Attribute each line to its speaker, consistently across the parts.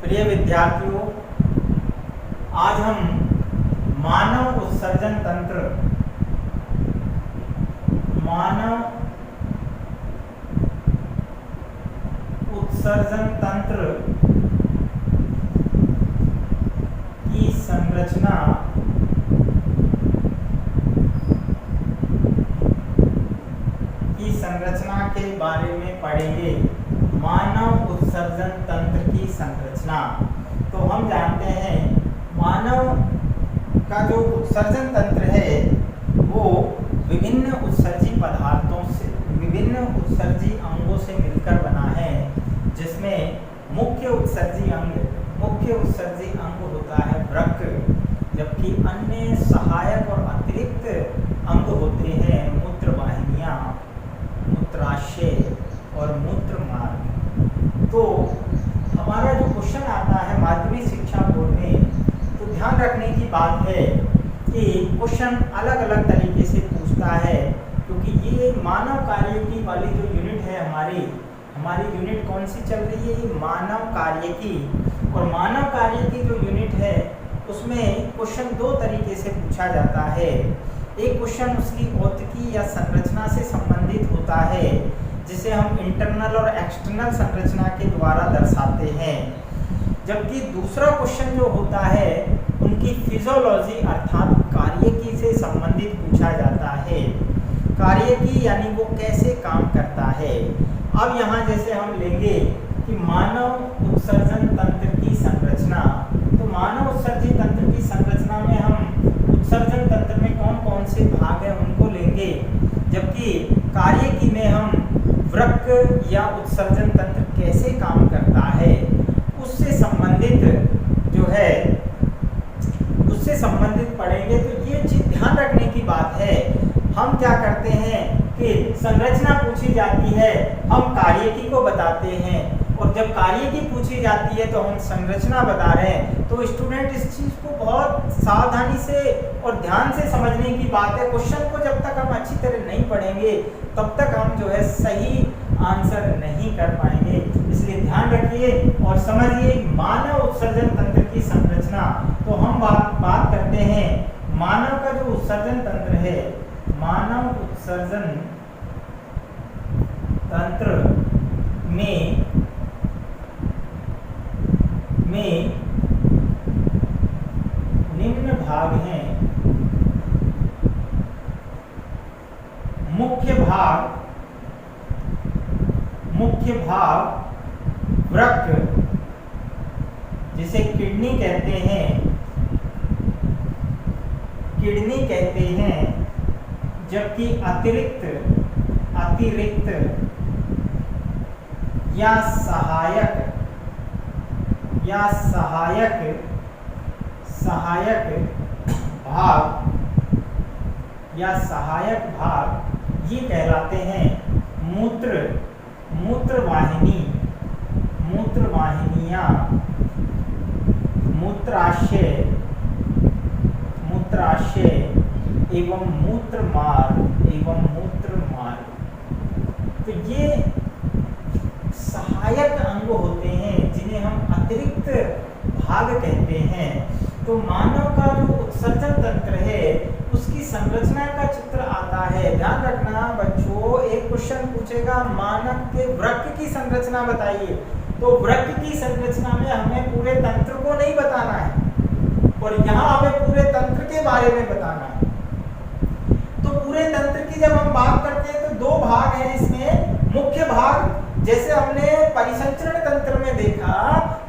Speaker 1: प्रिय विद्यार्थियों, आज हम मानव उत्सर्जन तंत्र की संरचना के बारे में पढ़ेंगे। मानव उत्सर्जन तंत्र की संरचना। तो हम जानते हैं मानव का जो उत्सर्जन तंत्र है वो विभिन्न उत्सर्जी पदार्थों से, विभिन्न उत्सर्जी अंगों से मिलकर बना है, जिसमें मुख्य उत्सर्जी अंग होता है वृक्क, जबकि अन्य सहायक और अतिरिक्त अंग होते हैं मूत्रवाहिनियां, मूत्राशय और मूत्र मार्ग। तो हमारा जो क्वेश्चन आता है माध्यमिक शिक्षा बोर्ड में, तो ध्यान रखने की बात है कि क्वेश्चन अलग अलग तरीके से पूछता है, क्योंकि ये मानव कार्यकी वाली जो यूनिट है हमारी यूनिट कौन सी चल रही है, ये मानव कार्यकी। और मानव कार्यकी जो यूनिट है उसमें क्वेश्चन दो तरीके से पूछा जाता है। एक क्वेश्चन उसकी भौतिकी या संरचना से संबंधित होता है, जिसे हम इंटरनल और एक्सटर्नल संरचना के द्वारा दर्शाते हैं, जबकि दूसरा क्वेश्चन जो होता है उनकी फिजियोलॉजी अर्थात कार्यकी से संबंधित पूछा जाता है। कार्यकी यानी वो कैसे काम करता है। अब यहाँ जैसे हम लेंगे कि मानव उत्सर्जन तंत्र की संरचना, तो मानव उत्सर्जी तंत्र की संरचना में हम उत्सर्जन तंत्र में कौन कौन से भाग हैं उनको लेंगे, जबकि कार्यकी में हम वृक्क या उत्सर्जन तंत्र कैसे काम करता है उससे संबंधित पढ़ेंगे। तो ये चीज ध्यान रखने की बात है। हम क्या करते हैं कि संरचना पूछी जाती है हम कार्यकी को बताते हैं, और जब कार्यकी पूछी जाती है तो हम संरचना बता रहे हैं। तो स्टूडेंट इस चीज को बहुत सावधानी से और ध्यान से समझने की बात है। क्वेश्चन को जब तक हम अच्छी तरह नहीं पढ़ेंगे तब तक हम जो है सही आंसर नहीं कर पाएंगे। इसलिए ध्यान रखिए और समझिए मानव उत्सर्जन तंत्र की संरचना। तो हम बात करते हैं मानव का जो उत्सर्जन तंत्र है, मानव उत्सर्जन तंत्र में निम्न भाग हैं। मुख्य भाग वृक्क, जिसे किडनी कहते हैं, जबकि अतिरिक्त या सहायक भाग ये कहलाते हैं मूत्रवाहिनियां, मूत्राशय एवं मूत्र मार्ग। तो ये सहायक अंग होते हैं जिन्हें हम अतिरिक्त भाग कहते हैं। तो मानव का जो उत्सर्जन तंत्र है उसकी संरचना का चित्र आता है। ध्यान रखना बच्चों, एक क्वेश्चन पूछेगा मानव के वृक्क की संरचना बताइए, तो वृक्क की संरचना में हमें पूरे तंत्र को नहीं बताना है, और यहाँ हमें पूरे तंत्र के बारे में बताना है। तो पूरे तंत्र की जब हम बात करते हैं तो दो भाग हैं इसमें। मुख्य भाग, जैसे हमने परिसंचरण तंत्र में देखा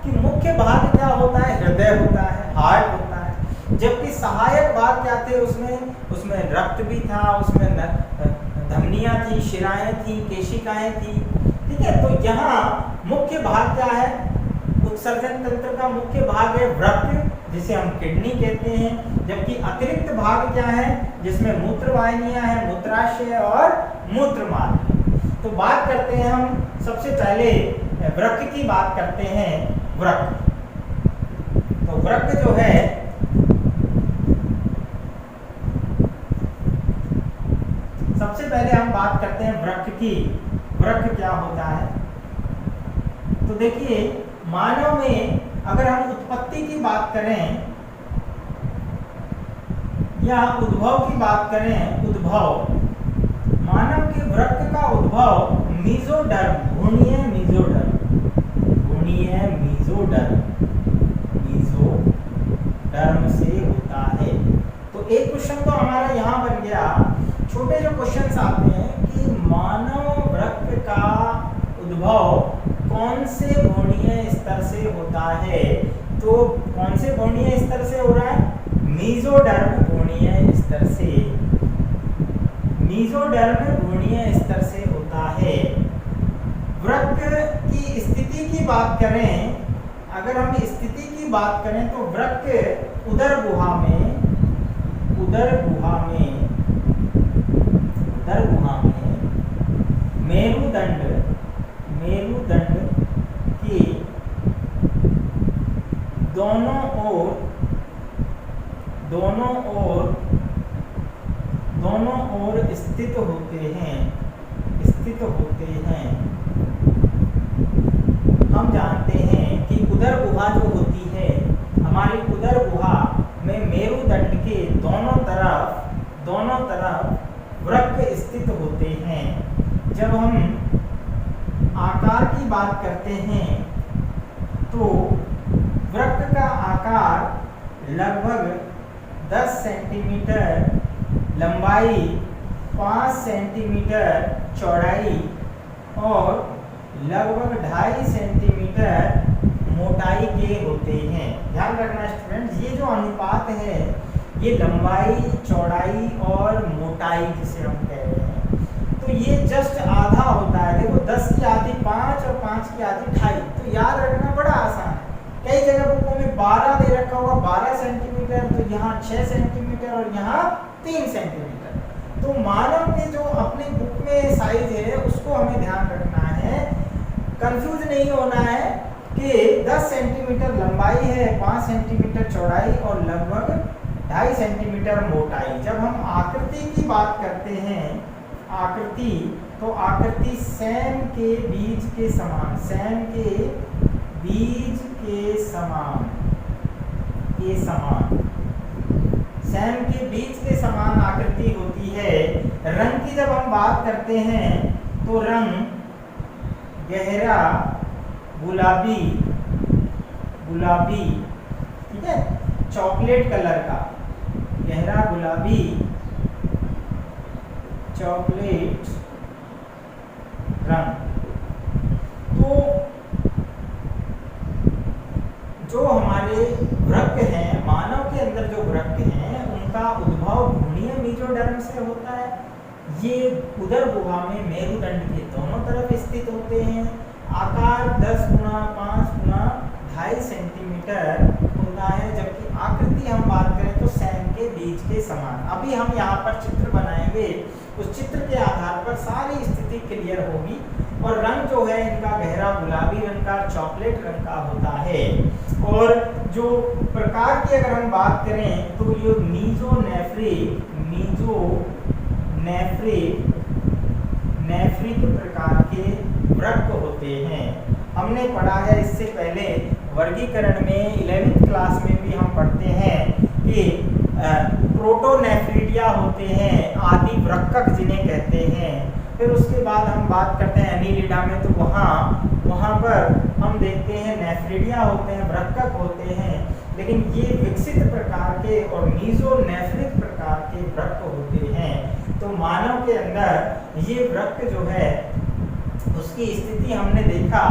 Speaker 1: कि मुख्य भाग क्या होता है, हृदय होता है, हार्ट होता है, जबकि सहायक भाग क्या थे, उसमें रक्त भी था, उसमें धमनियां थी, शिराएं थी, केशिकाएं थी। ठीक है, तो यहाँ मुख्य भाग क्या है, उत्सर्जन तंत्र का मुख्य भाग है वृक्क, जिसे हम किडनी कहते हैं, जबकि अतिरिक्त भाग क्या है, जिसमें मूत्रवाहिनियां हैं, मूत्राशय और मूत्र मार्ग। तो बात करते हैं हम सबसे पहले वृक्क की बात करते हैं। वृक्क, तो वृक्क जो है सबसे पहले हम बात करते हैं वृक्क की। वृक्क क्या होता है, तो देखिए मानव में अगर हम उत्पत्ति की बात करें या उद्भव की बात करें, उद्भव मानव के वृक्क का उद्भव मीजोडर्म, भ्रूणीय मीजोडर्म, भ्रूणीय मीजोडर्म, मीजोडर्म से होता है। तो एक क्वेश्चन तो हमारा यहाँ बन गया। छोटे जो क्वेश्चंस आते हैं कि मानव वृक्क का उद्भव कौन से भ्रूणीय स्तर से होता है, तो कौन से भ्रूणीय स्तर से हो रहा है? मीजोडर्म भ्रूणीय स्तर से, मीजोडर्म भ्रूणीय स्तर से होता है। वृक्क की स्थिति की बात करें, अगर हम स्थिति की बात करें तो वृक्क उदर गुहा में, उदर गुहा में, उदर गुहा में मेरुदंड, मेरुदंड की दोनों ओर, दोनों ओर, दोनों ओर स्थित होते हैं, स्थित होते हैं। हम जानते हैं कि उदर गुहा जो होती है, हमारी उदर गुहा में मेरुदंड के दोनों तरफ, दोनों तरफ वृक्क स्थित होते हैं। जब हम आकार की बात करते हैं तो वृक्क का आकार लगभग 10 सेंटीमीटर लंबाई, 5 सेंटीमीटर चौड़ाई और लगभग 2.5 सेंटीमीटर मोटाई के होते हैं। ध्यान रखना स्टूडेंट्स, ये जो अनुपात है ये लंबाई, चौड़ाई और मोटाई जिसे हम कह रहे हैं, तो ये जस्ट आधा होता है। देखो 10 की आधी 5 और 5 की आधी 2.5, तो याद रखना बड़ा आसान है। कई जगह बुकों में 12 दे रखा होगा, 12 सेंटीमीटर, तो यहाँ 6 सेंटीमीटर और यहाँ 3 सेंटीमीटर। तो मानव के जो अपनी बुक में साइज है उसको हमें ध्यान रखना है, कंफ्यूज नहीं होना है कि 10 सेंटीमीटर लंबाई है, 5 सेंटीमीटर चौड़ाई और लगभग 2.5 सेंटीमीटर मोटाई। जब हम आकृति की बात करते हैं, आकृति, तो आकृति सैम के बीज के समान, सैम के बीज के समान, के समान, सैम के बीज के समान आकृति होती है। रंग की जब हम बात करते हैं तो रंग गहरा गुलाबी, गुलाबी, ठीक है, चॉकलेट कलर का, गहरा गुलाबी, चॉकलेट रंग। तो जो हमारे वृक्क हैं, मानव के अंदर जो वृक्क हैं, उनका उद्भव भ्रूणीय मीजोडर्म से होता है। ये उदर गुहा में मेरुदंड के दोनों तरफ स्थित होते हैं। आकार 10 गुणा 5 गुणा 2.5 सेंटीमीटर होता है, जबकि आकृति हम बात करें तो सैम के बीज के समान। अभी हम यहाँ पर चित्र बनाएंगे, उस चित्र के आधार पर सारी स्थिति क्लियर होगी। और रंग जो है इनका गहरा गुलाबी रंग का, चॉकलेट रंग का होता है। और जो प्रकार की अगर हम बात करें तो ये मीजोनेफ्रिक, मीजोनेफ्रिक, नेफ्रिक प्रकार के वृक्क होते हैं। हमने पढ़ा है इससे पहले वर्गीकरण में, 11वीं क्लास में भी हम पढ़ते हैं कि प्रोटोनेफ्रिडिया होते हैं, आदि वृक्क जिन्हें कहते हैं। फिर उसके बाद हम बात करते हैं एनीलिडा में, तो वहाँ पर हम देखते हैं नेफ्रिडिया होते हैं, वृक्क होते हैं। लेकिन ये विकसित प्रकार के और मीजोनेफ्रिक प्रकार के वृक्क होते हैं। तो मानव के अंदर ये वृक्क जो है उसकी स्थिति हमने देखा।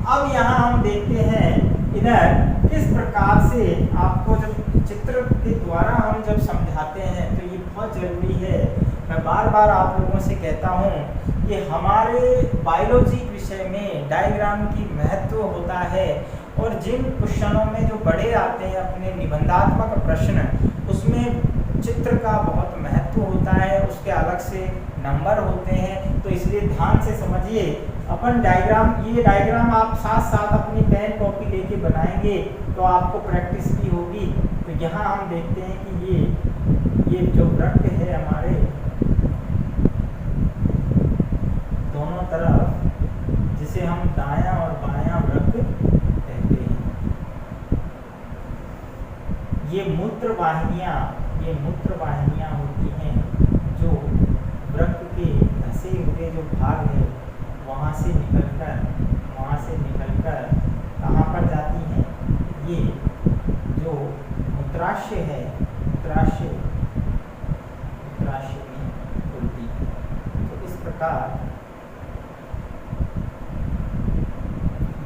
Speaker 1: अब यहाँ हम देखते हैं इधर किस प्रकार से आपको जब चित्र के द्वारा हम जब समझाते हैं तो ये बहुत ज़रूरी है। मैं बार बार आप लोगों से कहता हूँ कि हमारे बायोलॉजी विषय में डायग्राम की महत्व होता है। और जिन क्वेश्चनों में जो बड़े आते हैं अपने निबंधात्मक प्रश्न, उसमें चित्र का बहुत महत्व होता है, उसके अलग से नंबर होते हैं। तो इसलिए ध्यान से समझिए। अपन डायग्राम, ये डायग्राम आप साथ साथ अपनी पेन कॉपी लेके बनाएंगे तो आपको प्रैक्टिस भी होगी। तो यहाँ हम देखते हैं कि ये जो वृक्क है हमारे दोनों तरफ, जिसे हम दायां और बायां वृक्क कहते हैं, ये मूत्र वाहिनियाँ होती हैं जो वृक्क के धसे हुए जो भाग है वहाँ से निकलकर कहाँ पर जाती हैं? ये जो मूत्राशय है, मूत्राशय में खुलती है। तो इस प्रकार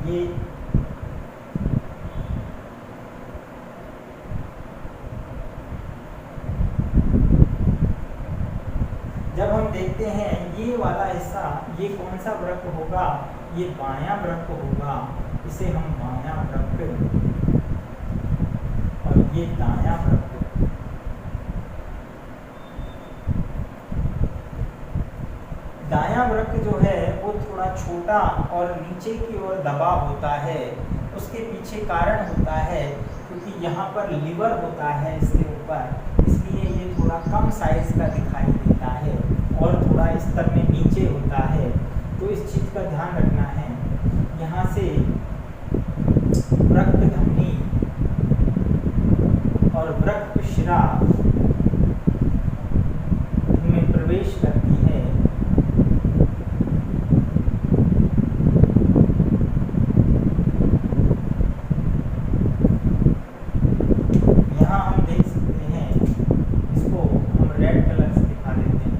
Speaker 1: ये जब हम देखते हैं ये वाला हिस्सा, ये कौन सा वृक्क होगा? ये बायां वृक्क होगा, इसे हम बायां वृक्क, और ये दायां वृक्क। दायां वृक्क जो है वो थोड़ा छोटा और नीचे की ओर दबा होता है। उसके पीछे कारण होता है क्योंकि यहाँ पर लीवर होता है इसके ऊपर, इसलिए ये थोड़ा कम साइज का दिखाई देता है और थोड़ा स्तर में नीचे होता है। तो इस चीज़ का ध्यान रखना है। यहाँ से वृक्क धमनी और वृक्क शिरा में प्रवेश करती है। यहाँ हम देख सकते हैं, इसको हम रेड कलर से दिखा देते हैं।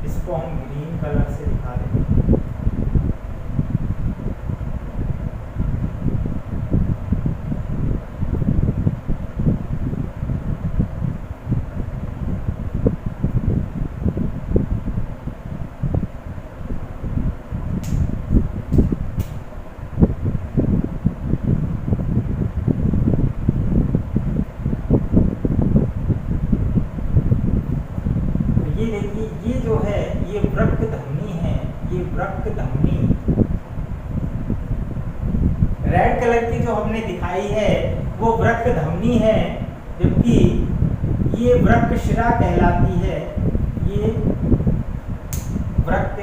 Speaker 1: इसको हम ग्रीन कलर से दिखा देते हैं। ये देखिए, ये जो है ये वृक्क धमनी है, ये वृक्क धमनी रेड कलर की जो हमने दिखाई है वो वृक्क धमनी है, जबकि ये वृक्क शिरा कहलाती है। ये वृक्क,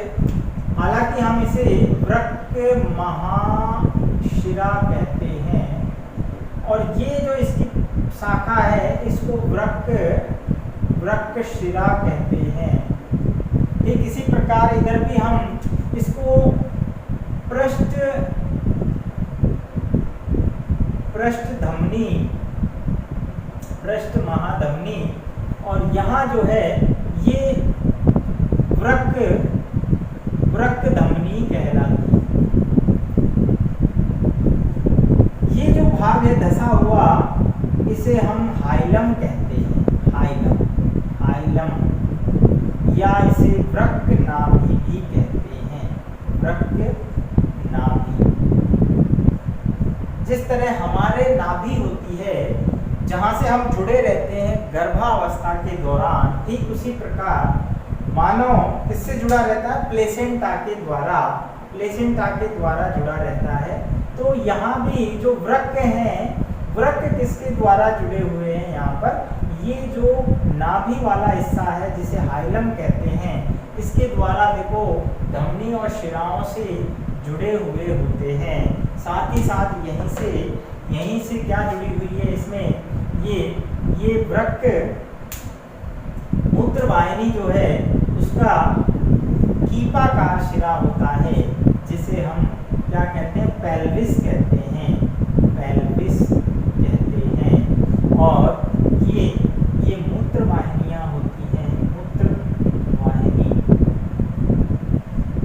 Speaker 1: हालांकि हम इसे वृक्क महाशिरा कहते हैं, और ये जो इसकी शाखा है इसको वृक्क शिरा कहते हैं। ठीक इसी प्रकार इधर भी हम इसको पृष्ठ धमनी, पृष्ठ महाधमनी, और यहाँ जो है ये वृक्क धमनी कहलाती है। ये जो भाग है धसा हुआ, इसे हम हाइलम कहते हैं, हाइलम, या इसे वृक्क नाभि भी कहते हैं, वृक्क नाभि। जिस तरह हमारे नाभि होती है जहाँ से हम जुड़े रहते हैं गर्भावस्था के दौरान, ठीक उसी प्रकार मानव किससे जुड़ा रहता है? प्लेसेंटा के द्वारा जुड़ा रहता है। तो यहाँ भी जो वृक्क हैं, वृक्क किसके द्वारा जुड़े हुए हैं? यहाँ पर ये जो नाभि वाला हिस्सा है जिसे हाइलम कहते हैं, इसके द्वारा देखो धमनी और शिराओं से जुड़े हुए होते हैं। साथ ही साथ यहीं से क्या जुड़ी हुई है इसमें? ये वृक्क मूत्र वाहिनी जो है उसका कीपाकार शिरा होता है, जिसे हम क्या कहते हैं? पेल्विस कहते हैं, पेल्विस कहते हैं। और ये मूत्र वाहिनियाँ होती हैं, मूत्र वाहिनी,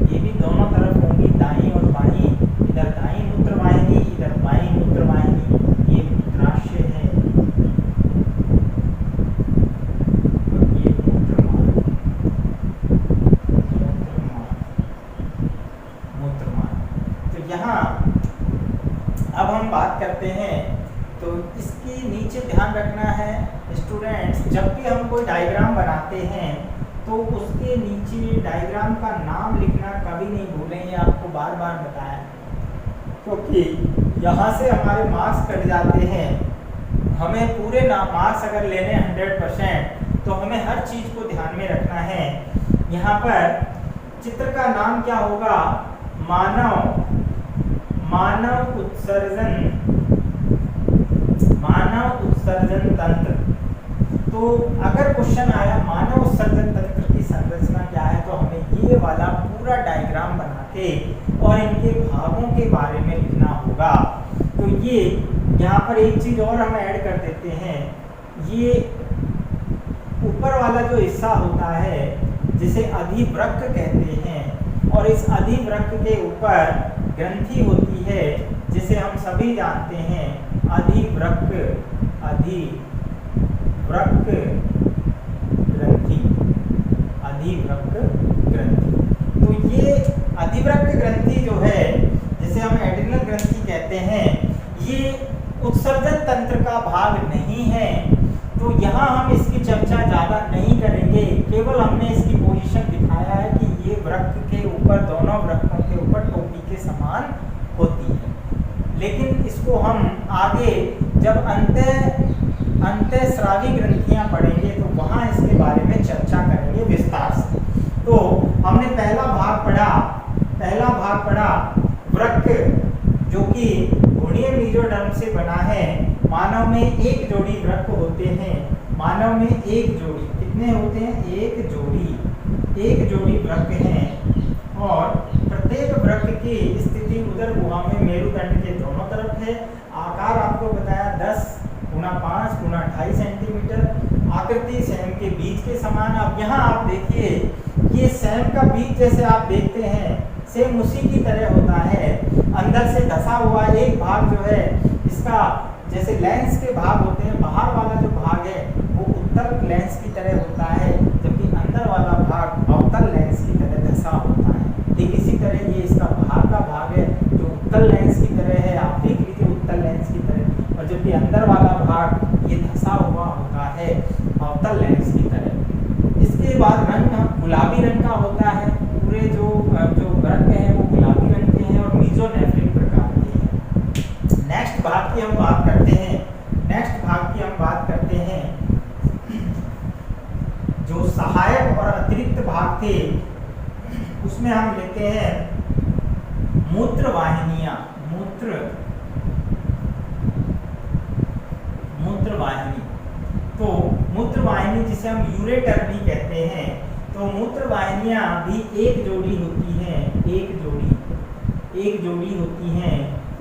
Speaker 1: ये भी दोनों तरफ होंगी, दाईं और बाईं। इधर दाईं मूत्र वाहिनी, इधर बाईं मूत्र वाहिनी। ये मूत्राशय है और ये मूत्रमान। तो यहाँ अब हम बात करते हैं, तो इसके नीचे ध्यान रखना है स्टूडेंट्स, जब भी हम कोई डायग्राम बनाते हैं तो उसके नीचे डायग्राम का नाम लिखना कभी नहीं भूलेंगे, आपको बार बार बताया, क्योंकि यहाँ से हमारे मार्क्स कट जाते हैं हमें पूरे मार्क्स अगर लेने 100%, तो हमें हर चीज को ध्यान में रखना है। यहाँ पर चित्र का नाम क्या होगा? मानव उत्सर्जन तंत्र। तो अगर क्वेश्चन आया मानव उत्सर्जन तंत्र की संरचना क्या है, तो हमें ये वाला पूरा डायग्राम बना के और इनके भागों के बारे में लिखना होगा। तो ये यहाँ पर एक चीज और हम ऐड कर देते हैं, ये ऊपर वाला जो हिस्सा होता है जिसे अधिवृक्क कहते हैं, और इस अधिवृक्क के ऊपर ग्रंथि होती है जिसे हम सभी जानते हैं अधिवृक्क ग्रंथि। तो ये अधिवृक्क ग्रंथि जो है, जिसे हम एड्रिनल ग्रंथि कहते हैं, ये उत्सर्जन तंत्र का भाग नहीं है। तो यहाँ हम इसकी चर्चा ज़्यादा नहीं करेंगे, केवल हमने इसकी पोजीशन दिखाया है कि ये वृक्क के ऊपर, दोनों वृक्कों के ऊपर टोपी के समान होती है। लेकिन इसको हम आगे जब अंतःस्रावी ग्रंथियां पढ़ेंगे तो वहाँ इसके बारे में चर्चा करेंगे विस्तार से। तो हमने पहला भाग पढ़ा वृक्क, जो कि घुर्णीय मेसोडर्म से बना है। मानव में एक जोड़ी वृक्क होते हैं। मानव में एक जोड़ी, कितने होते हैं? एक जोड़ी वृक्क हैं, और प्रत्येक वृक्क की स्थिति उदर गुहा में मेरुदंड के दोनों तरफ है। आकार आपको बताया 10 × 5 × 2.5 सेंटीमीटर। आकृति सैम के बीज के समान। अब यहाँ आप देखिए, ये सैम का बीज जैसे आप देखते हैं, सेम उसी की तरह होता है। अंदर से धसा हुआ एक भाग जो है इसका, जैसे लेंस के भाग होते हैं, बाहर वाला जो भाग है वो उत्तल लेंस की तरह होता है, जबकि अंदर वाला भाग अवतल लेंस की तरह धसा होता है। ठीक इसी तरह ये इसका बाहर का भाग है जो उत्तल लेंस की तरह है, आप देख लीजिए उत्तल लेंस की तरह, और जबकि अंदर वाला भाग ये धसा हुआ होता है अवतल लेंस की तरह। इसके बाद रंग गुलाबी रंग का होता है। पूरे जो वृक्क हैं वो गुलाबी रंग के हैं और मीजोनेफ्रिन प्रकार के हैं। नेक्स्ट भाग की हम बात करते हैं जो सहायक और अतिरिक्त भाग थे, उसमें हम लेते हैं मूत्र वाहिनी। तो मूत्र वाहिनी जिसे हम यूरेटर भी कहते हैं, तो मूत्र वाहिनियां भी एक जोड़ी होती हैं। एक जोड़ी होती हैं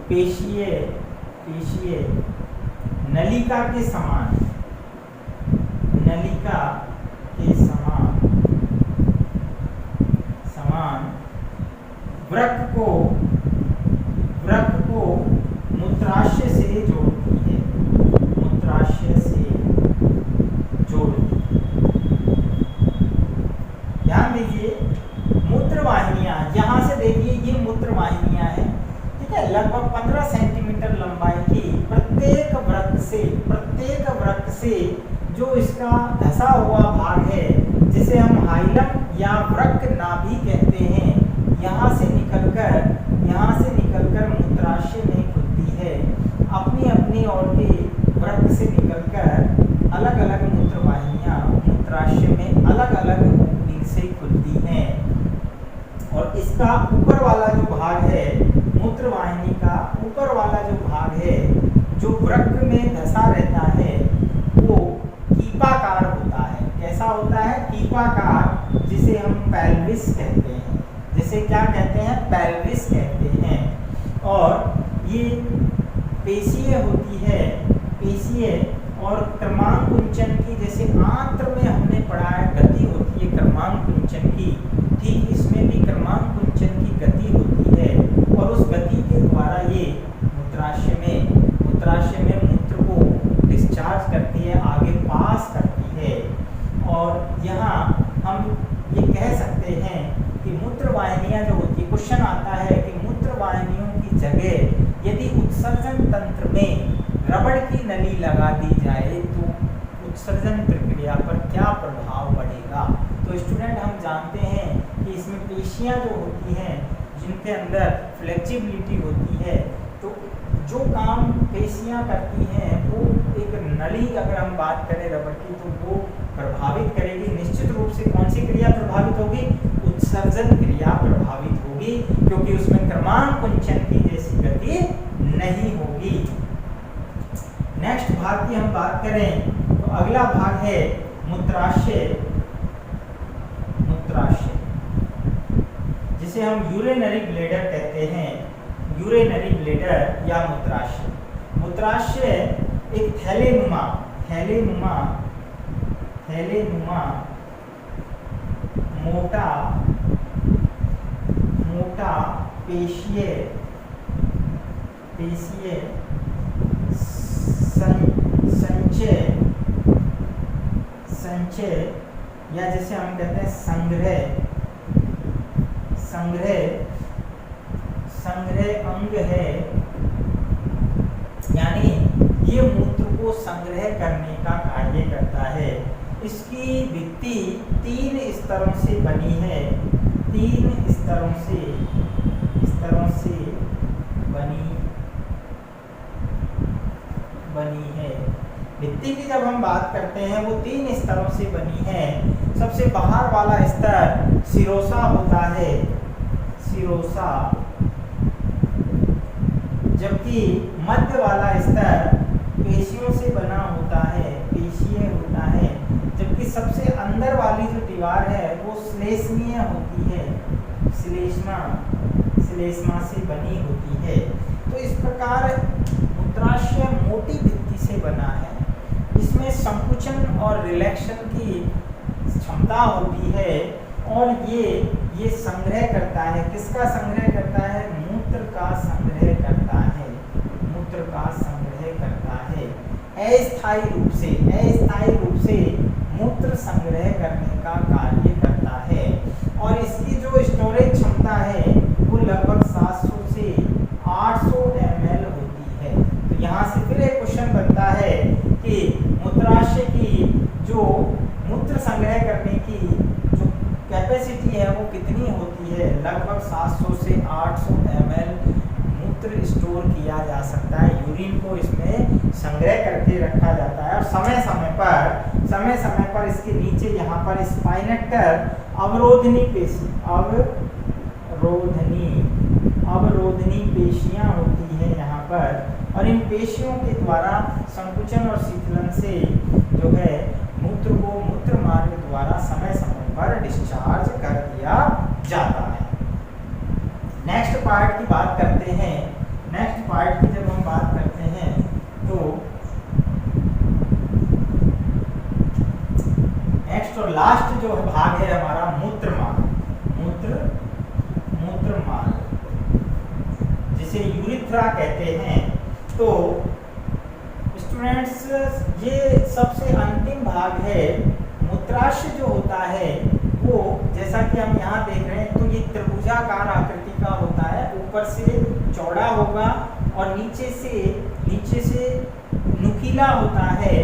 Speaker 1: पेशीय नलिका के समान वृक्क को मूत्राशय से जोड़ती है। ध्यान दीजिए, मूत्र वाहिनियां, यहाँ से देखिए ये मूत्र वाहिनियां हैं, ठीक है, लगभग 15 सेंटीमीटर लंबाई की। प्रत्येक वृक्क से जो इसका धसा हुआ भाग है, जिसे हम हाइलम या वृक्क नाभि कहते हैं, यहाँ से निकलकर मूत्राशय में खुलती है। अपनी ओर के वृक्क से निकलकर अलग अलग मूत्र वाहिनियां मूत्राशय में अलग अलग ओपनिंग से खुलती हैं। और इसका ऊपर वाला जो भाग है, मूत्र वाहिनी का ऊपर वाला जो भाग है, जो वृक्क में धसा रहता है, वो कीपाकार होता है। कैसा होता है? कीपाकार, जिसे हम पेल्विस कहते हैं। जिसे क्या कहते हैं? पेल्विस कहते हैं। और ये पेशीय होती है, और क्रमांकुंचन की, जैसे आंत्र में हमने पढ़ा है गति होती है क्रमांकुंचन की, ठीक इसमें भी क्रमांकुंचन की गति होती है, और उस गति के द्वारा ये मूत्राशय में मूत्र को डिस्चार्ज करती है, आगे पास करती है। और यहाँ हम ये कह सकते हैं कि मूत्र वाहिनियां जो होती है, क्वेश्चन आता है कि मूत्र वाहिनियों की जगह यदि उत्सर्जन तंत्र में रबड़ की नली लगा दी जाए तो उत्सर्जन प्रक्रिया पर क्या प्रभाव पड़ेगा। तो स्टूडेंट, हम जानते हैं कि इसमें पेशियां जो होती हैं, जिनके अंदर फ्लेक्सिबिलिटी होती है, तो जो काम पेशियां करती हैं वो एक नली, अगर हम बात करें रबर की, तो वो प्रभावित करेगी। निश्चित रूप से कौन सी क्रिया प्रभावित होगी? उत्सर्जन क्रिया प्रभावित होगी, क्योंकि उसमें क्रमांक कुंचन की जैसी गति नहीं होगी। नेक्स्ट भाग की हम बात करें तो अगला भाग है मूत्राशय। मूत्राशय जिसे हम यूरिनरी ब्लैडर कहते हैं, यूरिनरी ब्लैडर या मूत्राशय। मूत्राशय एक थैलेनुमा मोटा पेशीय संचय या जिसे हम कहते हैं संग्रह अंग है। यानी ये मूत्र को संग्रह करने का कार्य करता है। इसकी भित्ति 3 स्तरों से बनी है, 3 स्तरों से बनी है। भित्ति की जब हम बात करते हैं वो 3 स्तरों से बनी है। सबसे बाहर वाला स्तर सिरोसा होता है, सिरोसा, जबकि मध्य वाला स्तर पेशियों से बना होता है, पेशीय होता है, जबकि सबसे अंदर वाली जो दीवार है वो श्लेष्मीय होती है, श्लेष्मा से बनी होती है। तो इस प्रकार मूत्राशय मोटी भित्ति से बना है। इसमें संकुचन और रिलैक्शन की क्षमता होती है और ये संग्रह करता है। किसका संग्रह करता है? मूत्र का संग्रह करता है, मूत्र का संग्रह करता है। अस्थायी रूप से मूत्र संग्रह करने का कार्य करता है। और इसकी जो स्टोरेज क्षमता है वो लगभग 700 से 800 ml होती है। तो यहाँ से फिर एक क्वेश्चन बनता है कि मूत्राशय की जो मूत्र संग्रह करने की जो कैपेसिटी है वो कितनी होती है? लगभग 700 से 800 ml मूत्र स्टोर किया जा सकता है। यूरिन को इसमें संग्रह करके रखा जाता है और समय समय पर इसके नीचे यहाँ पर स्पाइनेक्टर अवरोधनी पेशियां होती है यहाँ पर, और इन पेशियों के द्वारा संकुचन और शीतलन से जो है मूत्र को मूत्र मार्ग द्वारा समय समय पर डिस्चार्ज कर दिया जाता है। नेक्स्ट पार्ट की बात करते हैं। नेक्स्ट पार्ट की जब हम बात करते हैं तो नेक्स्ट और लास्ट जो भाग है हमारा मूत्र मार्ग, मूत्र मार्ग जिसे यूरिथ्रा कहते हैं। तो स्टूडेंट्स ये सबसे अंतिम भाग है। मूत्राशय जो होता है वो जैसा कि हम यहाँ देख रहे हैं तो ये त्रिभुजाकार आकृति का होता है। ऊपर से चौड़ा होगा और नीचे से नुकीला होता है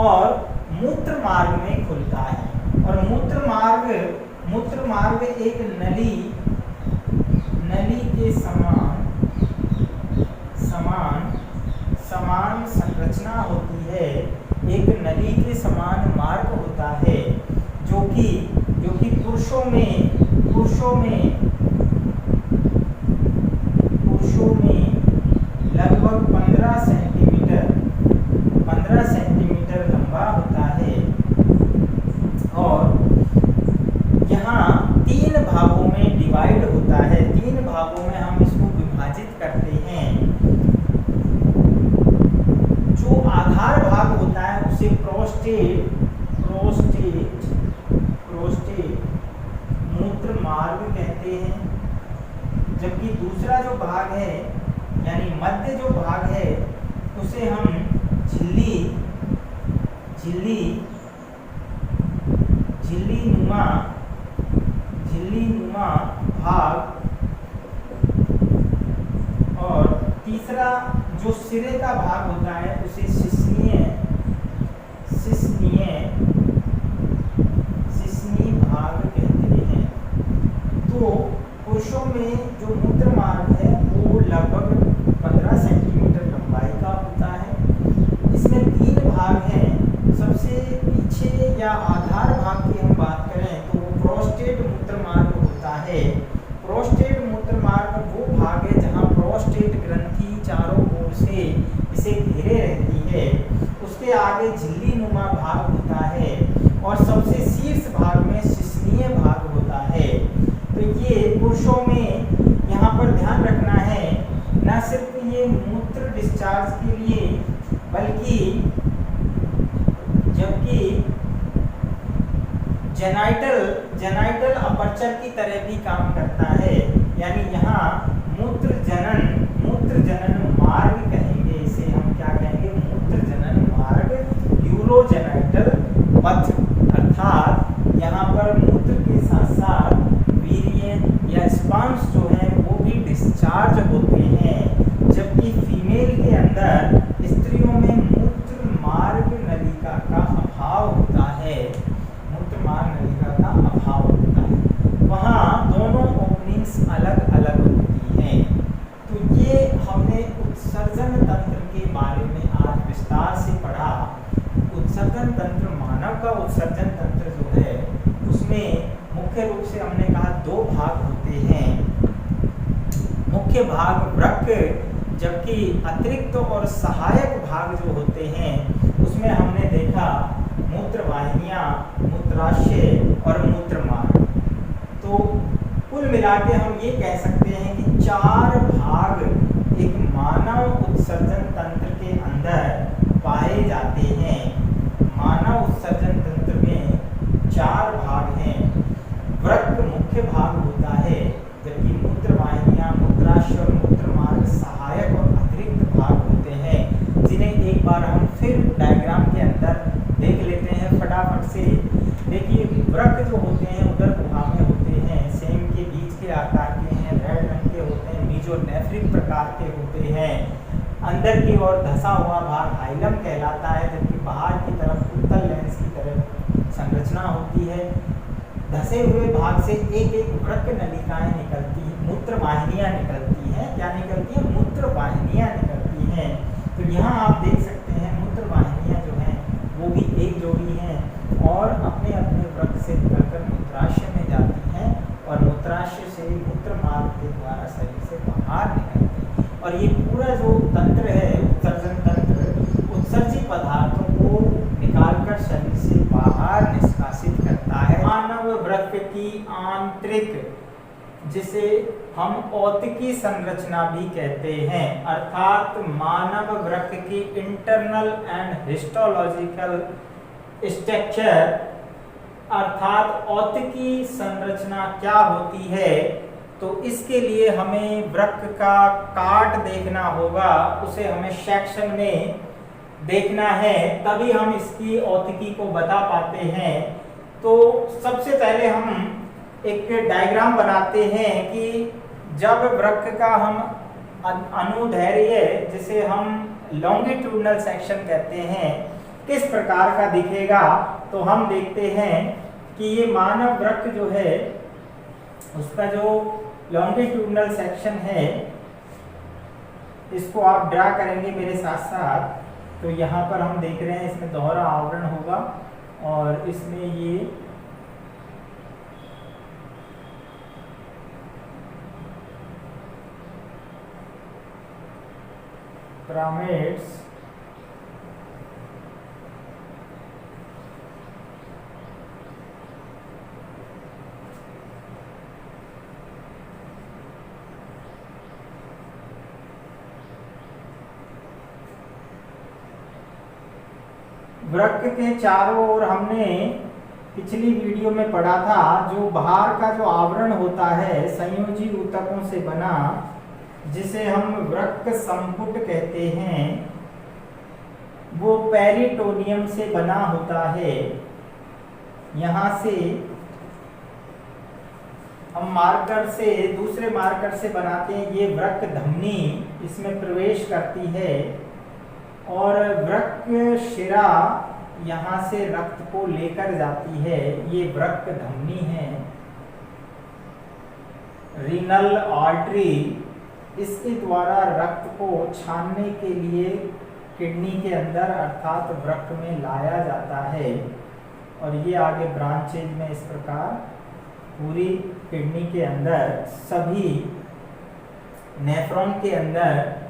Speaker 1: और मूत्र मार्ग में खुलता है। और मूत्र मार्ग एक नली के समान संरचना होती है। एक नली के समान मार्ग होता है जो कि पुरुषों में लगभग 15 सेंटीमीटर लंबा होता है। और यहाँ 3 भागों में डिवाइड होता है। 3 भागों में हम इसको विभाजित करते हैं। जो आधार भाग होता है उसे प्रोस्टेट मूत्र मार्ग कहते हैं, जबकि दूसरा जो भाग है यानी मध्य जो भाग है उसे हम झिल्ली नुमा भाग, और तीसरा जो सिरे का भाग होता है उसे शिश्नीय भाग कहते हैं। तो पुरुषों में जो मूत्र मार्ग है वो लगभग 15 सेंटीमीटर या आधार भाग की हम बात करें तो वो प्रोस्टेट मूत्र मार्ग होता है। प्रोस्टेट मूत्र मार्ग वो भाग है जहाँ प्रोस्टेट ग्रंथि चारों ओर से इसे घेरे रहती है। उसके आगे झिल्ली नुमा भाग होता है और सबसे शीर्ष भाग में शिश्नीय भाग होता है। तो ये पुरुषों में यहाँ पर ध्यान रखना है, न सिर्फ ये मूत्र डिस्चार्ज के लिए बल्कि जबकि जेनाइटल अपर्चर की तरह भी काम करता है। यानी यहाँ मूत्र जनन मार्ग कहेंगे इसे, हम क्या कहेंगे, मूत्र जनन मार्ग, यूरोजेनाइटल पथ। अर्थात यहाँ पर मूत्र के साथ साथ वीर्य या स्पर्म्स जो है वो भी डिस्चार्ज होते हैं, जबकि फीमेल के अंदर, स्त्रियों में मूत्र मार्ग नलिका का अभाव होता है। मूत्र मार्ग नलिका का अभाव होता है, वहाँ दोनों ओपनिंग्स अलग अलग होती हैं। तो ये हमने उत्सर्जन तंत्र के बारे में आज विस्तार से पढ़ा। उत्सर्जन तंत्र, मानव का उत्सर्जन तंत्र जो है उसमें मुख्य रूप से हमने कहा दो भाग होते हैं। मुख्य भाग वृक्क, जबकि अतिरिक्त और सहायक भाग जो होते हैं उसमें हमने देखा मूत्रवाहिनियां, मूत्राशय और मूत्रमार्ग। तो कुल मिला के हम ये कह सकते हैं कि चार भाग एक मानव उत्सर्जन तंत्र के अंदर पाए जाते हैं। मानव उत्सर्जन तंत्र में चार भाग हैं। वृक्क मुख्य भाग होता है, जबकि मूत्रवाहिनियां, मूत्राशय और मूत्रमार्ग सहायक और अतिरिक्त भाग होते हैं, जिन्हें एक बार हम फिर डायग्राम के अंदर देख लेते हैं फटाफट से। देखिए, वृक्क जो होते हैं उदर गुहा में होते हैं, सेम के बीज के आकार के हैं, रेड रंग के होते हैं, मीजोनेफ्रिक प्रकार के होते हैं। अंदर की ओर धसा हुआ भाग हाइलम कहलाता है, जबकि बाहर की तरफ उत्तल लेंस की तरह संरचना होती है। धसे हुए भाग से एक एक वृक्क नलिकाएं निकलती हैं, मूत्रवाहिनियां निकलती हैं। क्या निकलती हैं? मूत्रवाहिनियां निकलती हैं। तो यहाँ आप देख सकते हैं मूत्रवाहिनियां जो हैं वो भी एक जोड़ी हैं और अपने अपने वृक्क से निकलकर मूत्राशय में जाती हैं और मूत्राशय से मूत्रमार्ग के द्वारा शरीर से बाहर निकलती हैं। और ये पूरा जो तंत्र है, उत्सर्जन तंत्र, उत्सर्जित पदार्थों को निकालकर शरीर से बाहर निष्कासित करता है। मानव वृक्क की आंतरिक, जिसे हम औतिकी संरचना भी कहते हैं, अर्थात मानव वृक्क की इंटरनल एंड हिस्टोलॉजिकल स्ट्रक्चर, अर्थात औतिकी संरचना क्या होती है, तो इसके लिए हमें वृक्क का काट देखना होगा, उसे हमें सेक्शन में देखना है, तभी हम इसकी औतिकी को बता पाते हैं। तो सबसे पहले हम एक डायग्राम बनाते हैं कि जब वृक्क का हम अनुदैर्घ्य, जिसे हम लॉन्गिट्यूडनल सेक्शन कहते हैं, किस प्रकार का दिखेगा। तो हम देखते हैं कि ये मानव वृक्क जो है उसका जो लॉन्गिट्यूडनल सेक्शन है, इसको आप ड्रा करेंगे मेरे साथ साथ। तो यहाँ पर हम देख रहे हैं इसमें दोहरा आवरण होगा और इसमें ये पिरामिड्स, वृक्क के चारों ओर हमने पिछली वीडियो में पढ़ा था, जो बाहर का जो आवरण होता है संयोजी ऊतकों से बना, जिसे हम वृक्क संपुट कहते हैं, वो पेरिटोनियम से बना होता है। यहाँ से हम मार्कर से, दूसरे मार्कर से बनाते हैं, ये वृक्क धमनी इसमें प्रवेश करती है और वृक्क शिरा यहाँ से रक्त को लेकर जाती है। ये वृक्क धमनी है। रीनल आर्टरी, इसके द्वारा रक्त को छानने के लिए किडनी के अंदर अर्थात वृक्क में लाया जाता है। और ये आगे ब्रांचेज में इस प्रकार पूरी किडनी के अंदर सभी नेफ्रॉन के अंदर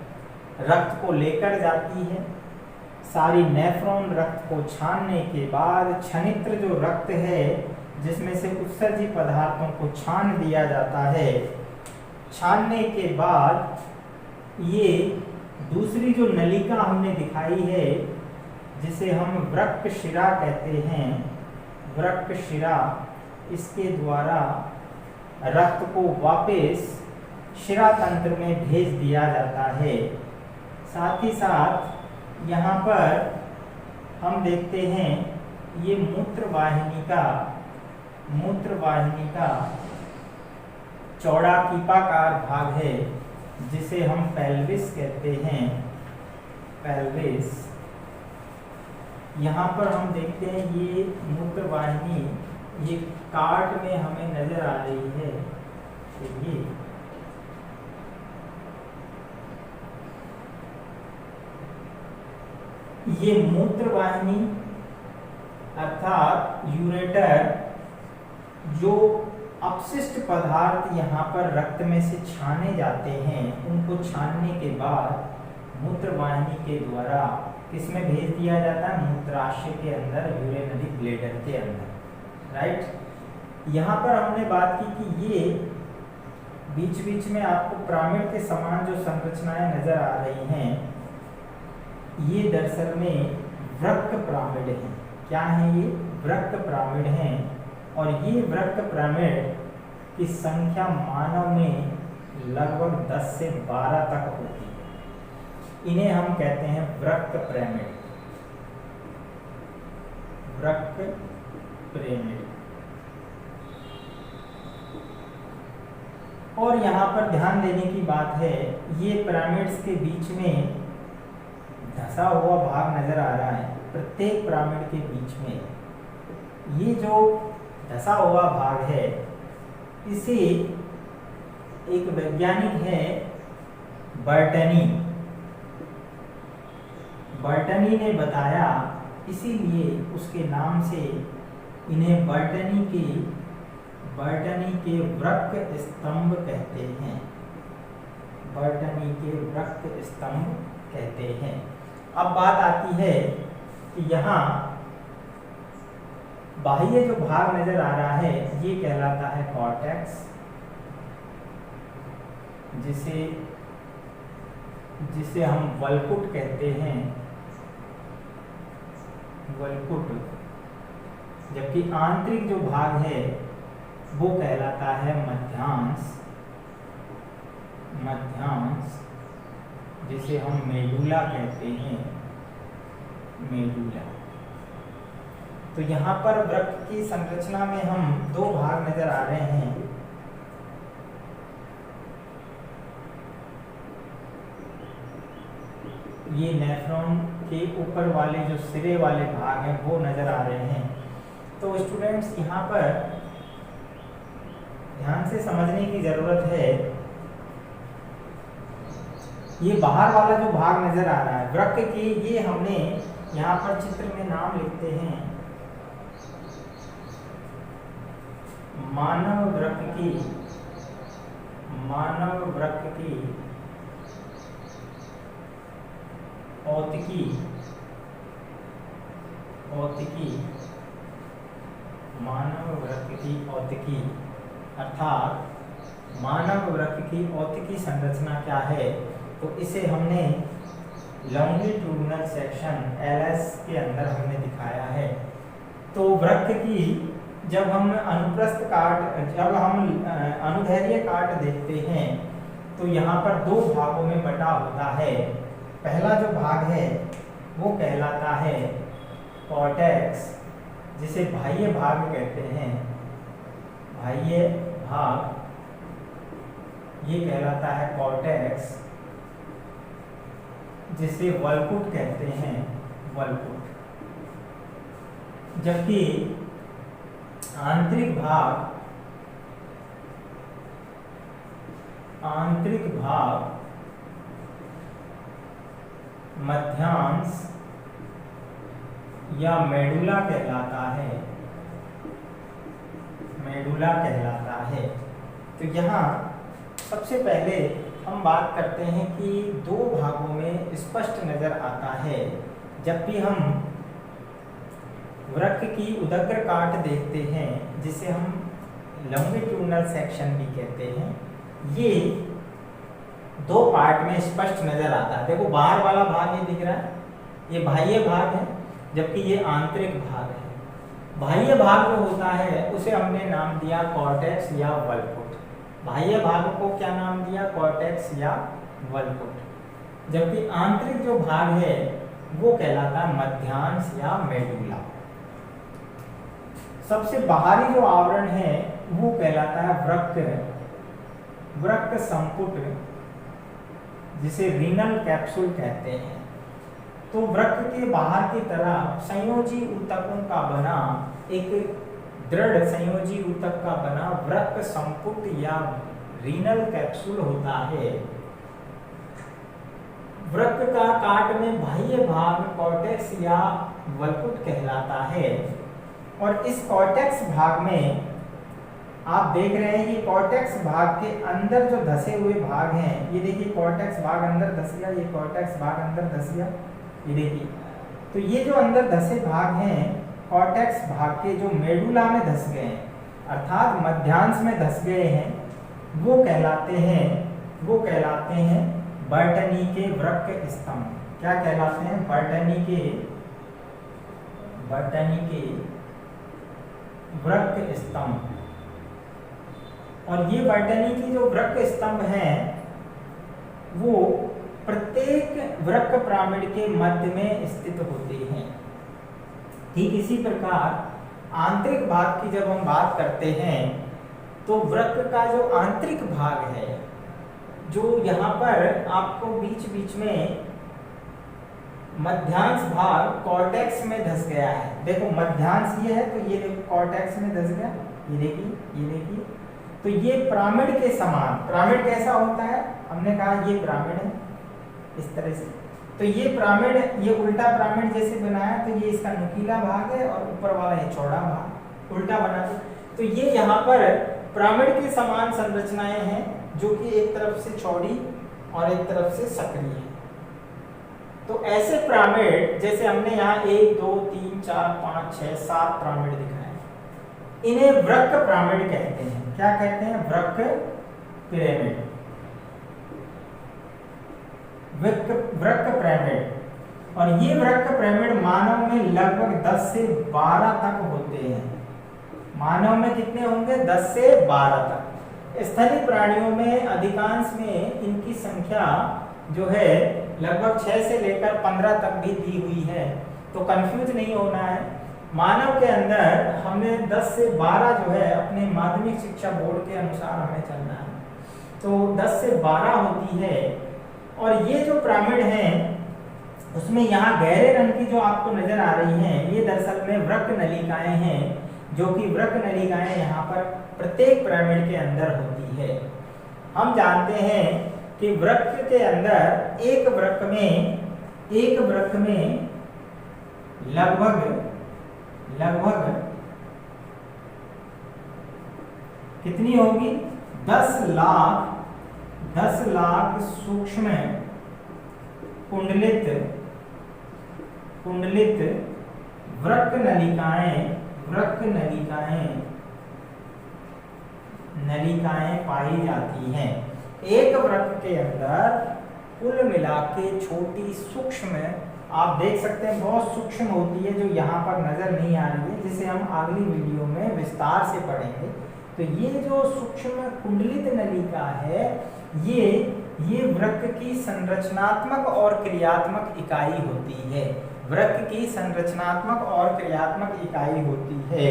Speaker 1: रक्त को लेकर जाती है। सारी नेफ्रॉन रक्त को छानने के बाद क्षनित्र जो रक्त है जिसमें से उत्सर्जी पदार्थों को छान दिया जाता है, छानने के बाद ये दूसरी जो नलिका हमने दिखाई है जिसे हम वृक्क शिरा कहते हैं, वृक्क शिरा, इसके द्वारा रक्त को वापस शिरा तंत्र में भेज दिया जाता है। साथ ही साथ यहाँ पर हम देखते हैं ये मूत्रवाहिनी का चौड़ा कीपाकार भाग है जिसे हम पेल्विस कहते हैं, पेल्विस। यहाँ पर हम देखते हैं ये मूत्रवाहिनी ये काट में हमें नजर आ रही है। ये मूत्रवाहिनी अर्थात यूरेटर जो अपशिष्ट पदार्थ यहाँ पर रक्त में से छाने जाते हैं, उनको छानने के बाद मूत्रवाहिनी के द्वारा किसमें भेज दिया जाता है? मूत्राशय के अंदर, यूरिनरी ब्लैडर के अंदर, राइट। यहाँ पर हमने बात की कि ये बीच बीच में आपको पिरामिड के समान जो संरचनाएं नजर आ रही हैं, ये दरअसल में वृक्क पिरामिड है। क्या है ये? वृक्क पिरामिड है। और ये वृक्क पिरामिड की संख्या मानव में लगभग 10 से 12 तक होती है। इन्हें हम कहते हैं वृक्क पिरामिड, वृक्क पिरामिड। और यहाँ पर ध्यान देने की बात है, ये पिरामिड्स के बीच में धसा हुआ भाग नजर आ रहा है। प्रत्येक पिरामिड के बीच में ये जो धसा हुआ भाग है, इसे एक वैज्ञानिक है बर्टनी ने बताया, इसीलिए उसके नाम से इन्हें बर्टनी के वृक्क स्तंभ कहते हैं, बर्टनी के वृक्क स्तंभ कहते हैं। अब बात आती है कि यहाँ बाह्य जो भाग नजर आ रहा है ये कहलाता है कॉर्टेक्स, जिसे हम वल्कुट कहते हैं, वल्कुट। जबकि आंतरिक जो भाग है वो कहलाता है मध्यांश, जिसे हम मेडुला कहते हैं, मेडुला। तो यहाँ पर वृक्क की संरचना में हम दो भाग नजर आ रहे हैं। ये नेफ्रॉन के ऊपर वाले जो सिरे वाले भाग हैं वो नजर आ रहे हैं। तो स्टूडेंट्स यहाँ पर ध्यान से समझने की जरूरत है, ये बाहर वाला जो भाग नजर आ रहा है वृक्क की, ये हमने यहाँ पर चित्र में नाम लिखते हैं मानव वृक्क की औतिकी, मानव वृक्क की औतिकी, अर्थात मानव वृक्क की औतिकी संरचना क्या है? तो इसे हमने लॉन्गिट्यूडिनल सेक्शन LS के अंदर हमने दिखाया है। तो वृक्क की जब हम अनुदैर्घ्य काट देखते हैं तो यहाँ पर दो भागों में बटा होता है। पहला जो भाग है वो कहलाता है कॉर्टेक्स, जिसे बाह्य भाग कहते हैं, बाह्य भाग ये कहलाता है कॉर्टेक्स, जिसे वल्कुट कहते हैं, वल्कुट। जबकि आंतरिक भाग मध्यांश या मेडुला कहलाता है, मेडुला कहलाता है। तो यहाँ सबसे पहले हम बात करते हैं कि दो भागों में स्पष्ट नजर आता है जब भी हम वृक्क की उदग्र काट देखते हैं, जिसे हम लॉन्गिट्यूडनल सेक्शन भी कहते हैं। ये दो पार्ट में स्पष्ट नजर आता है। देखो बाहर वाला भाग ये दिख रहा है, ये बाह्य भाग है, जबकि ये आंतरिक भाग है। बाह्य भाग जो होता है उसे हमने नाम दिया कॉर्टेक्स या वल्कुट। बाह्य भाग को क्या नाम दिया? कॉर्टेक्स या वल्कुट। जबकि आंतरिक जो भाग है वो कहलाता है मध्यांश या मेडुला। सबसे बाहरी जो आवरण है वो कहलाता है वृक्क संपुट, जिसे रीनल कैप्सूल कहते हैं। तो वृक्क के बाहर की तरफ संयोजी ऊतकों का बना एक दृढ़ संयोजी ऊतक का बना वृक्क संपुट या रीनल कैप्सूल होता है। वृक्क का काट में बाह्य भाग कॉर्टेक्स या वल्कुट कहलाता है। और इस कॉर्टेक्स भाग में आप देख रहे हैं कि कॉर्टेक्स भाग के अंदर जो धसे हुए भाग हैं, ये देखिए कॉर्टेक्स भाग अंदर धस गया, ये कॉर्टेक्स भाग अंदर धस गया, ये देखिए। तो ये जो अंदर धसे भाग हैं कॉर्टेक्स भाग के, जो मेडुला में धस गए हैं अर्थात मध्यांश में धस गए हैं, वो कहलाते हैं बर्टनी के वृक्क स्तंभ। क्या कहलाते हैं? बर्टनी के वृक्क स्तंभ। और ये बर्टनी की जो वृक्क स्तंभ हैं वो प्रत्येक वृक्क पिरामिड के मध्य में स्थित होते हैं। ठीक इसी प्रकार आंतरिक भाग की जब हम बात करते हैं तो वृक्क का जो आंतरिक भाग है, जो यहाँ पर आपको बीच बीच में मध्यांश भाग कॉर्टेक्स में धस गया है। देखो मध्यांश ये है, तो ये देखो कॉर्टेक्स में धस गया, ये देखिए। तो ये पिरामिड के समान, पिरामिड कैसा होता है? हमने कहा ये पिरामिड है इस तरह से। तो ये पिरामिड, ये उल्टा पिरामिड जैसे बनाया, तो ये इसका नुकीला भाग है और ऊपर वाला ये चौड़ा भाग उल्टा बना दिया। तो ये यहाँ पर पिरामिड के समान संरचनाएं हैं, जो कि एक तरफ से चौड़ी और एक तरफ से सक्रिय है। तो ऐसे पिरामिड जैसे हमने यहाँ 1 2 3 4 5 6 7 पिरामिड दिखाए, इन्हें वृक्क पिरामिड कहते हैं। क्या कहते हैं? वृक्क पिरामिड, वृक्क पिरामिड। और ये वृक्क पिरामिड मानव में लगभग 10 से 12 तक होते हैं। मानव में कितने होंगे? 10 से 12 तक। स्थलीय प्राणियों में अधिकांश में इनकी संख्या जो है लगभग 6 से लेकर 15 तक भी दी हुई है, तो कंफ्यूज नहीं होना है। मानव के अंदर हमने 10 से 12 जो है अपने माध्यमिक शिक्षा बोर्ड के अनुसार हमें चलना है, तो 10 से 12 होती है। और ये जो पिरामिड हैं उसमें यहाँ गहरे रंग की जो आपको नजर आ रही हैं, ये दरअसल में वृक्क नलिकाएं हैं, जो कि वृक्क नलिकाएं यहाँ पर प्रत्येक पिरामिड के अंदर होती है। हम जानते हैं कि वृक्क के अंदर एक वृक्क में लगभग कितनी होगी? 10 लाख सूक्ष्म कुंडलित वृक्क नलिकाएं पाई जाती हैं। एक वृक्क के अंदर कुल मिला के छोटी सूक्ष्म, आप देख सकते हैं बहुत सूक्ष्म होती है, जो यहाँ पर नजर नहीं आ रही है, जिसे हम अगली वीडियो में विस्तार से पढ़ेंगे। तो ये जो सूक्ष्म कुंडलित नलिका है, ये वृक्क की संरचनात्मक और क्रियात्मक इकाई होती है। वृक्क की संरचनात्मक और क्रियात्मक इकाई होती है।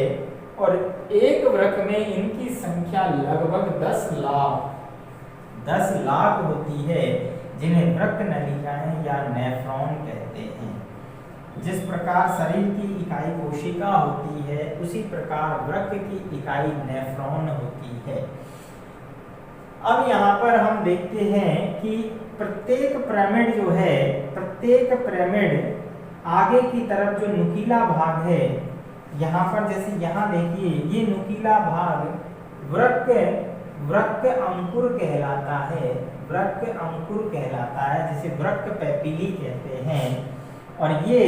Speaker 1: और एक वृक्क में इनकी संख्या लगभग 10 लाख होती है, जिन्हें वृक्क नलिकाएं या नेफ्रॉन कहते हैं। जिस प्रकार शरीर की इकाई कोशिका होती है, उसी प्रकार वृक्क की इकाई नेफ्रॉन होती है। अब यहाँ पर हम देखते हैं कि प्रत्येक पिरामिड जो है, प्रत्येक पिरामिड आगे की तरफ जो नुकीला भाग है यहाँ पर जैसे यहाँ देखिए ये नुकीला भाग वृक्क अंकुर कहलाता है, वृक्क अंकुर कहलाता है, जिसे वृक्क पैपिली कहते हैं। और ये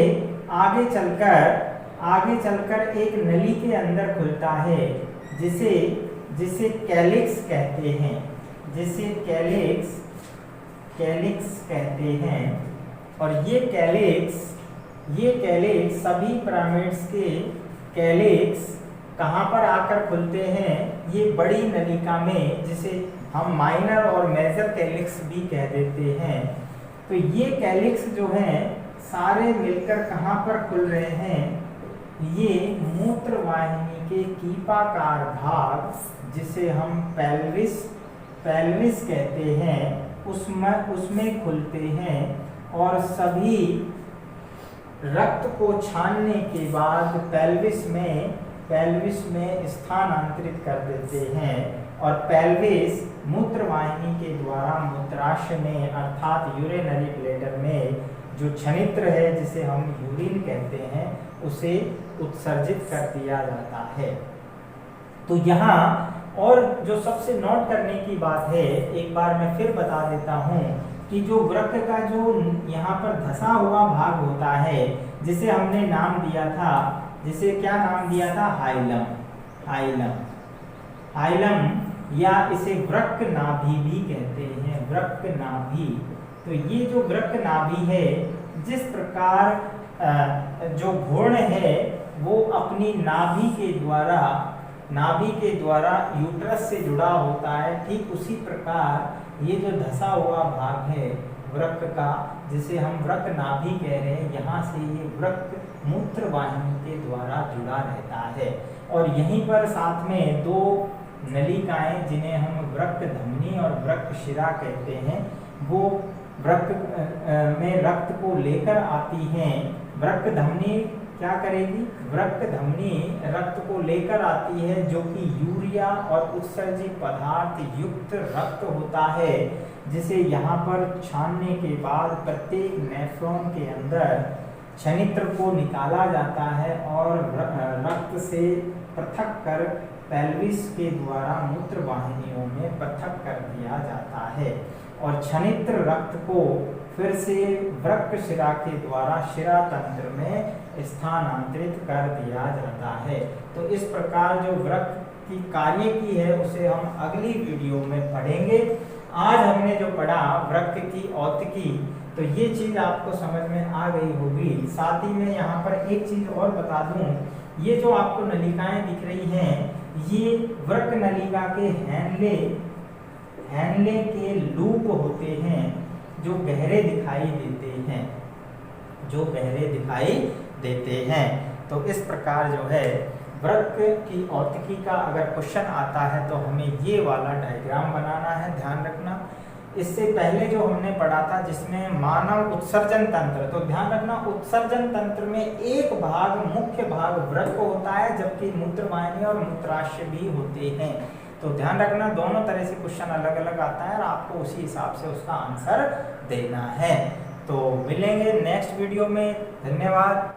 Speaker 1: आगे चलकर एक नली के अंदर खुलता है, जिसे कैलिक्स कहते हैं, जिसे कैलिक्स कहते हैं। और ये कैलिक्स सभी पिरामिड्स के कैलिक्स कहाँ पर आकर खुलते हैं? ये बड़ी नलिका में, जिसे हम माइनर और मेजर कैलिक्स भी कह देते हैं। तो ये कैलिक्स जो हैं सारे मिलकर कहाँ पर खुल रहे हैं? ये मूत्र वाहिनी के कीपाकार भाग, जिसे हम पेल्विस कहते हैं, उसमें खुलते हैं। और सभी रक्त को छानने के बाद पेल्विस में स्थानांतरित कर देते हैं। और पेल्विस मूत्रवाहिनी के द्वारा मूत्राशय में अर्थात यूरिनरी ब्लैडर में जो छनित्र है, जिसे हम यूरिन कहते हैं, उसे उत्सर्जित कर दिया जाता है। तो यहाँ और जो सबसे नोट करने की बात है, एक बार मैं फिर बता देता हूँ कि जो वृक्क का जो यहाँ पर धसा हुआ भाग होता है, जिसे हमने नाम दिया था, जिसे क्या नाम दिया था? हाइलम, या इसे वृक्क नाभि भी कहते हैं, वृक्क नाभि। तो ये जो वृक्क नाभि है, जिस प्रकार जो घूर्ण है वो अपनी नाभि के द्वारा यूट्रस से जुड़ा होता है, ठीक उसी प्रकार ये जो धसा हुआ भाग है वृक्क का, जिसे हम वृक्क नाभि कह रहे हैं, यहाँ से ये वृक्क मूत्र वाहिनी के द्वारा जुड़ा रहता है। और यहीं पर साथ में दो नलिकाएं, जिन्हें हम वृक्क धमनी और वृक्क शिरा कहते हैं, वो वृक्क में रक्त को लेकर आती हैं। वृक्क धमनी क्या करेगी? वृक्क धमनी रक्त को लेकर आती है, जो कि यूरिया और उत्सर्जित पदार्थ युक्त रक्त होता है, जिसे यहाँ पर छानने के बाद प्रत्येक नेफ्रॉन के अंदर छनित्र को निकाला जाता है और रक्त से पृथक कर पेल्विस के द्वारा मूत्र वाहिनियों में पृथक कर दिया जाता है। और छनित्र रक्त को फिर से वृक्क शिरा के द्वारा शिरा तंत्र में स्थानांतरित कर दिया जाता है। तो इस प्रकार जो वृक्क की कार्य की है, उसे हम अगली वीडियो में पढ़ेंगे। आज हमने जो पढ़ा वृक्क की औतकी, तो ये चीज आपको समझ में आ गई होगी। साथ ही में यहाँ पर एक चीज और बता दूं, ये जो आपको नलिकाएं दिख रही हैं, ये वृक्क नलिका के हैनले के लूप होते हैं, जो गहरे दिखाई देते हैं। तो इस प्रकार जो है वृक्क की औतकी का अगर क्वेश्चन आता है, तो हमें ये वाला डायग्राम बनाना है, ध्यान रखना। इससे पहले जो हमने पढ़ा था, जिसमें मानव उत्सर्जन तंत्र, तो ध्यान रखना उत्सर्जन तंत्र में एक भाग, मुख्य भाग वृक्क होता है, जबकि मूत्रवाहिनी और मूत्राशय भी होते हैं। तो ध्यान रखना दोनों तरह से क्वेश्चन अलग अलग आता है और आपको उसी हिसाब से उसका आंसर देना है। तो मिलेंगे नेक्स्ट वीडियो में। धन्यवाद।